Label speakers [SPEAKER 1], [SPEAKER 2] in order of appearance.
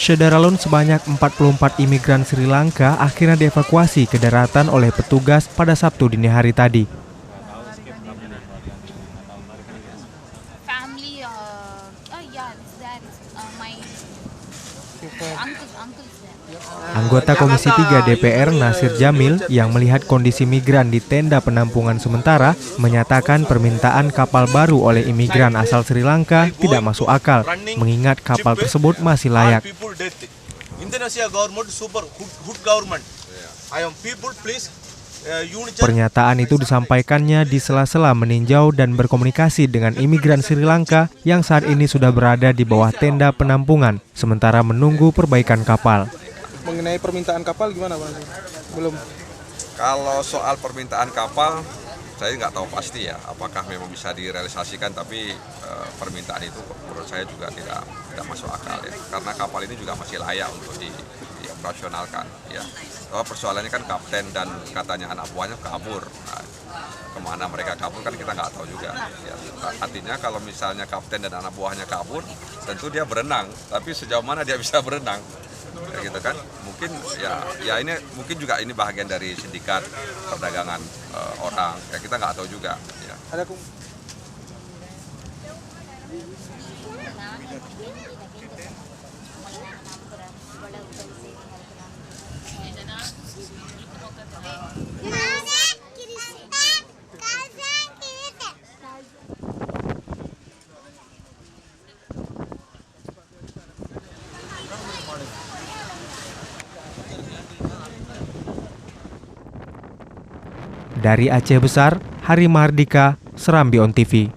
[SPEAKER 1] Syederalun sebanyak 44 imigran Sri Lanka akhirnya dievakuasi ke daratan oleh petugas pada Sabtu dini hari tadi. Anggota Komisi 3 DPR Nasir Jamil yang melihat kondisi migran di tenda penampungan sementara menyatakan permintaan kapal baru oleh imigran asal Sri Lanka tidak masuk akal, mengingat kapal tersebut masih layak. Pernyataan itu disampaikannya di sela-sela meninjau dan berkomunikasi dengan imigran Sri Lanka yang saat ini sudah berada di bawah tenda penampungan, sementara menunggu perbaikan kapal.
[SPEAKER 2] Mengenai permintaan kapal gimana Pak? Belum.
[SPEAKER 3] Kalau soal permintaan kapal, saya nggak tahu pasti ya, apakah memang bisa direalisasikan, tapi permintaan itu menurut saya juga tidak masuk akal ya, karena kapal ini juga masih layak untuk dioperasionalkan ya. Persoalannya kan kapten dan katanya anak buahnya kabur. Nah, kemana mereka kabur kan kita nggak tahu juga ya. Artinya kalau misalnya kapten dan anak buahnya kabur, tentu dia berenang, tapi sejauh mana dia bisa berenang? Ya gitu kan, mungkin ya ini mungkin juga ini bahagian dari sindikat perdagangan orang ya, kita nggak tahu juga ya.
[SPEAKER 1] Dari Aceh Besar, Hari Mahardika, Serambi On TV.